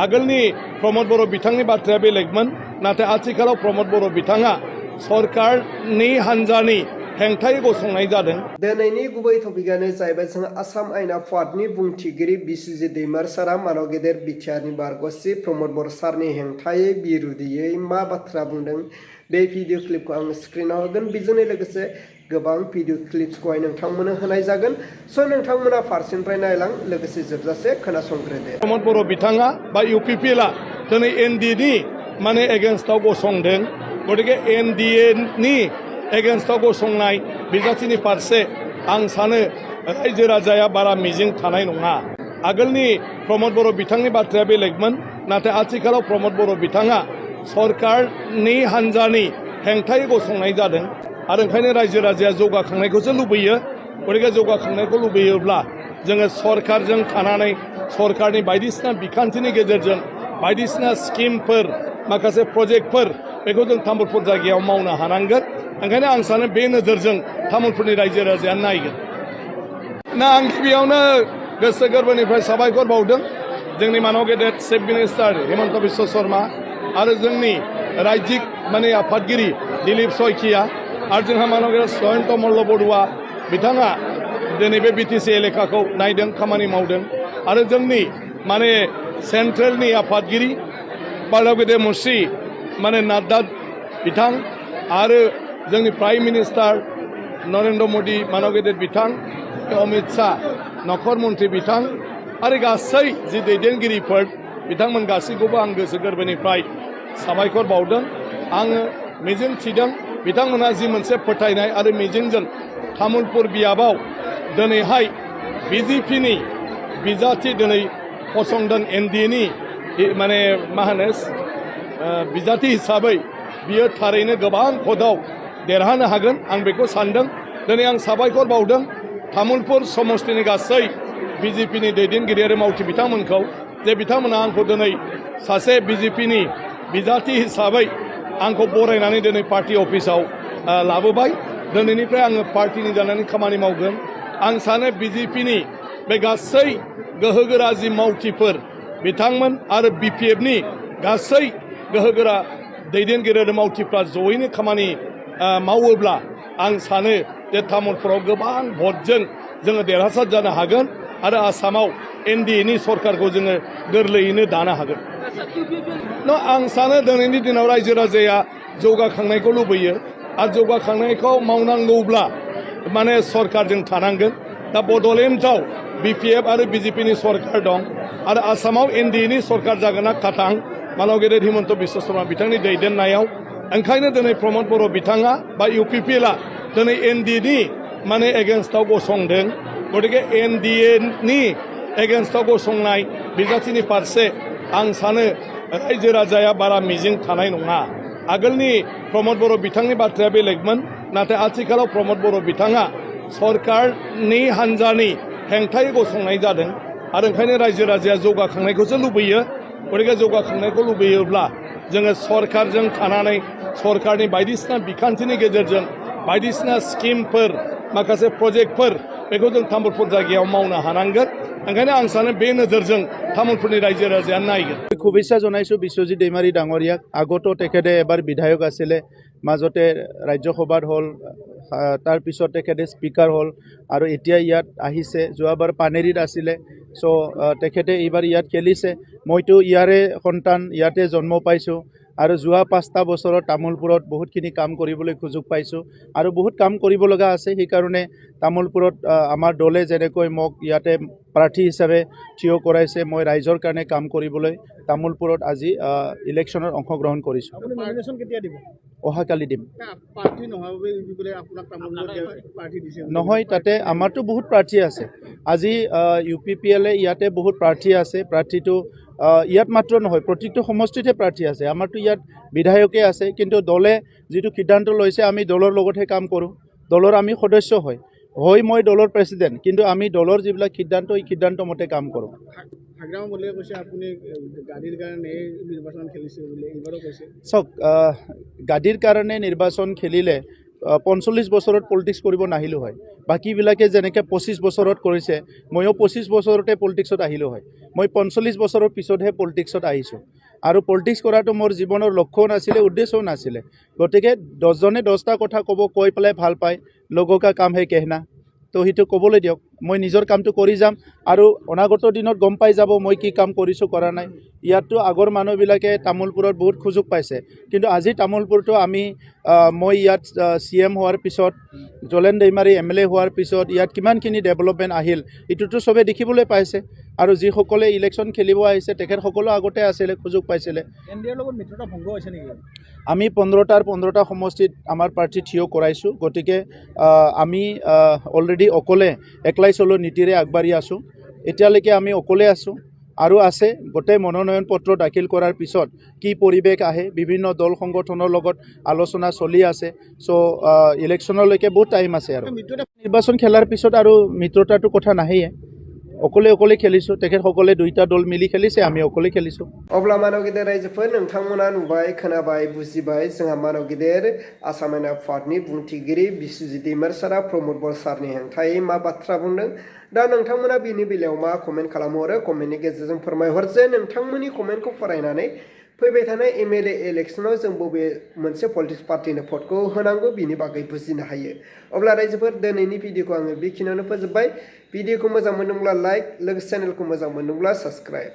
आगोलनि प्रमद बर' बिथांनि बाथ्राया बेलेगमोन नाथाय आथिखालाव प्रमद बर' बिथाङा सरकारनि हान्जानि हेंथायै गसंनाय जादों। दिनैनि गुबै टपिकआनो जाहैबाय जों आसाम आयेन आफादनि बुंथिगिरि बिस्वजित दैमार सारा मानव गेदेर बिटिआरनि बारग'सि प्रमद बर' सारनि हेंथायै बिरुदियै मा बाथ्रा बुंदों बे भिडिअ क्लिपखौ आं स्क्रिनाव होगोन। बेजोंनो लोगोसे गोबां भिडिअ क्लिप्सखौहाय नोंथांमोननो होनाय जागोन। स' नोंथांमोना फारसेनिफ्राय नायलां लोगोसे जोबजासे खोनासंग्रोदो। प्रमद बर' बिथाङा बा इउपिपिएलआ दिनै एनडिएनि माने एगेन्स्टआव गसंदों। गतिके एनडिएनि एगेन्स्टआव गसंनाय बिजाथिनि फारसे आं सानो रायजो राजाया बारा मिजिं थानाय नङा। आगोलनि प्रमद बर' बिथांनि बाथ्राया बेलेगमोन नाथाय आथिखालाव प्रमद बर' बिथाङा सरकारनि हान्जानि हेंथायै गसंनाय जादों आरो ओंखायनो रायजो राजाया जौगाखांनायखौसो लुबैयो। गतिके जौगाखांनायखौ लुबैयोब्ला जोङो सरकारजों थानानै सरकारनि बायदिसिना बिखान्थिनि गेजेरजों बायदिसिना स्किमफोर माखासे प्रजेक्टफोर बेखौ जों तामुलपुर जायगायाव मावनो हानांगोन। ओंखायनो आं सानो बे नोजोरजों तामुलपुरनि रायजो राजाया नायगोन। आं गिबियावनो गोसो गोरबोनिफ्राय साबायखर बावदों जोंनि मानव गेदेर चिफ मिनिस्टार हिमन्त बिश्व शर्मा आरो जोंनि रायजिक माने आफादगिरि दिलीप शइकिया आरो जोंहा मानव गेदेर जयन्त मल्ल बरुवा बिथाङा दिनै बे बिटिसि एलेकाखौ नायदों, खामानि मावदों आरो जोंनि माने सेन्ट्रेलनि आफादगिरि मानव गेदेर मुस्रि माने नाड्डा बिथां आरो जोंनि प्राइम मिनिस्टार नरेन्द्र मदि मानव गेदेर बिथां, अमित शाह नखर मन्त्रि बिथां आरो गासै जि दैदेनगिरिफोर बिथांमोन गासैखौबो आं गोसो गोरबोनिफ्राय साबायखर बावदों। आङो मिजिं थिदों बिथांमोनहा जि मोनसे फोथायनाय आरो मिजिंजों तामुलपुर बियाबाव दिनैहाय बिजेपिनि बिजाथि दिनै फसंदों एनडिएनि माने मा होनो बिजाथि हिसाबै बियो थारैनो गोबां भटआव देरहानो हागोन आं बेखौ सानदों। दिनै आं साबायखर बावदों तामुलपुर समष्टिनि गासै बिजेपिनि दैदेनगिरि आरो मावथि बिथांमोनखौ जे बिथांमोना आंखौ दिनै सासे बिजेपिनि बिजाथि हिसाबै आंखौ बरायनानै दिनै पार्टी अफिसाव लाबोबाय। दिनैनिफ्राय आङो पार्टीनि जानानै खामानि मावगोन। आं सानो बिजेपिनि बे गासै गोहोगोरा जि मावथिफोर बिथांमोन आरो बिपिएफनि गासै गोहोगोरा दैदेनगिरि आरो मावथिफ्रा जयैनो खामानि मावोब्ला आं सानो जे तामुलपुराव गोबां भटजों जोङो देरहासार जानो हागोन आरो आसामाव एनडिएनि सरकारखौ जोङो गोरलैयैनो दानो हागोन। आं सानो दिनैनि दिनाव रायजो राजाया जौगाखांनायखौ लुबैयो आरो जौगाखांनायखौ मावनांगौब्ला माने सरकारजों थानांगोन। दा बड'लेण्डआव बिपिएफ आरो बिजेपिनि सरकार दं आरो आसामाव एनडिएनि सरकार जागोन ना खाथां मानव गेदेर हिमन्त बिश्व शर्मा बिथांनि दैदेननायाव। ओंखायनो दिनै प्रमद बर' बिथाङा बा इउपिपिएलआ दिनै एनडिएनि माने एगेन्स्टआव गसंदों। गतिके एनडिएनि एगेन्स्टआव गसंनाय बिजाथिनि फारसे आं सानो रायजो राजाया बारा मिजिं थानाय नङा। आगोलनि प्रमद बर' बिथांनि बाथ्राया बेलेगमोन नाथाय आथिखालाव प्रमद बर' बिथाङा सरकारनि हान्जानि हेंथायै गसंनाय जादों आरो ओंखायनो रायजो राजाया जौगाखांनायखौसो लुबैयो। गतिके जौगाखांनायखौ लुबैयोब्ला जोङो सरकारजों थानानै सरकारनि बायदिसिना बिखान्थिनि गेजेरजों बायदिसिना स्किमफोर माखासे प्रजेक्टफोर बेखौ जों तामुलपुर जायगायाव मावनो हानांगोन। ओंखायनो आं सानो बे नोजोरजों तामुलपुरनि रायजो राजाया नायगोन। শুভেচ্ছা জনাইছোঁ বিশ্বজিৎ দৈমাৰী ডাঙৰীয়াক। আগতো তেখেতে এবাৰ বিধায়ক আছিলে, মাজতে ৰাজ্যসভাত হ'ল, তাৰপিছত তেখেতে স্পীকাৰ হ'ল আৰু এতিয়া ইয়াত আহিছে। যোৱাবাৰ পানেৰীত আছিলে। চ' তেখেতে এইবাৰ ইয়াত খেলিছে। মইতো ইয়াৰে সন্তান, ইয়াতে জন্ম পাইছোঁ আৰু যোৱা 5টা বছৰত তামোলপুৰত বহুতখিনি কাম কৰিবলৈ সুযোগ পাইছোঁ আৰু বহুত কাম কৰিব লগা আছে। সেইকাৰণে তামোলপুৰত আমাৰ দলে যেনেকৈ মোক ইয়াতে প্ৰাৰ্থী হিচাপে থিয় কৰাইছে, মই ৰাইজৰ কাৰণে কাম কৰিবলৈ তামোলপুৰত আজি ইলেকশ্যনত অংশগ্ৰহণ কৰিছোঁ। অহাকালি দিম। নহয়, তাতে আমাৰতো বহুত প্ৰাৰ্থী আছে। আজি ইউপিপিএলে ইয়াতে বহুত প্ৰাৰ্থী আছে। প্ৰাৰ্থীটো ইয়াত মাত্ৰ নহয়, প্ৰত্যেকটো সমষ্টিতে প্ৰাৰ্থী আছে। আমাৰতো ইয়াত বিধায়কে আছে, কিন্তু দলে যিটো সিদ্ধান্ত লৈছে আমি দলৰ লগতহে কাম কৰোঁ। দলৰ আমি সদস্য হয় মই দলৰ প্ৰেচিডেণ্ট, কিন্তু আমি দলৰ যিবিলাক সিদ্ধান্ত এই সিদ্ধান্ত মতে কাম কৰোঁ। চাওক, গাদীৰ কাৰণে নিৰ্বাচন খেলিলে 45 বছৰত পলিটিক্স কৰিব নাহিলোঁ হয় বাকীবিলাকে যেনেকৈ 25 বছৰত কৰিছে ময়ো 25 বছৰতে পলিটিক্সত আহিলোঁ হয় মই 45 বছৰৰ পিছতহে পলিটিক্সত আহিছোঁ আৰু পলিটিক্স কৰাটো মোৰ জীৱনৰ লক্ষ্যও নাছিলে উদ্দেশ্যও নাছিলে গতিকে 10জনে 10টা কথা ক'ব কৈ পেলাই ভাল পায় লোগো কা কাম হে কেহনা তো সেইটো ক'বলৈ দিয়ক মই নিজৰ কামটো কৰি যাম আৰু অনাগত দিনত গম পাই যাব মই কি কাম কৰিছোঁ কৰা নাই ইয়াততো আগৰ মানুহবিলাকে তামোলপুৰত বহুত সুযোগ পাইছে কিন্তু আজি তামোলপুৰটো আমি মই ইয়াত CM হোৱাৰ পিছত জলেন দৈমাৰী MLA হোৱাৰ পিছত ইয়াত কিমানখিনি ডেভেলপমেণ্ট আহিল এইটোতো চবে দেখিবলৈ পাইছে আৰু যিসকলে ইলেকশ্যন খেলিব আহিছে তেখেতসকলো আগতে আছিলে সুযোগ পাইছিলে এনডিএৰ লগত মিত্ৰতা ভংগ হৈছে নেকি আমি 15টাৰ সমষ্টিত আমাৰ প্ৰাৰ্থী থিয় কৰাইছোঁ গতিকে আমি অলৰেডি অকলে একলাই চলো নীতিৰে আগবাঢ়ি আছোঁ এতিয়ালৈকে আমি অকলে আছোঁ আৰু আছে গোটেই মনোনয়ন পত্ৰ দাখিল কৰাৰ পিছত কি পৰিৱেশ আহে বিভিন্ন দল সংগঠনৰ লগত আলোচনা চলি আছে চ' ইলেকশ্যনলৈকে বহুত টাইম আছে আৰু নিৰ্বাচন খেলাৰ পিছত আৰু মিত্ৰতাটো কথা নাহেয়ে অকলে খেলিছোঁ তেখেতসকলে 2টা দল মিলি খেলিছে আমি অকলে খেলিছোঁ अब्ला मानव गेदेर रायजोफोर नोंथांमोना नुबाय खोनाबाय बुजिबाय जोंहा मानव गेदेर आसाम आयेन आफादनि बुंथिगिरि बिस्वजित दैमार सारा प्रमद बर सारनि हेंथायै मा बाथ्रा बुंदों दा नोंथांमोना बेनि बेलायाव मा कमेन्ट खालामहरो कमेन्टनि गेजेरजों फोरमायहर जे नोंथांमोननि कमेन्टखौ फरायनानै फैबाय थानाय MLA इलेक्शनाव जों बबे मोनसे पलिटिक्स पार्टिनो भटखौ होनांगौ बिनि बागै बुजिनो हायो अब्ला रायजोफोर दिनैनि भिडिअखौ आङो बेखिनियावनो फोजोबबाय भिडिअखौ मोजां मोनदोंब्ला लाइक लोगोसे चेनेलखौ मोजां मोनदोंब्ला साबस्क्राइब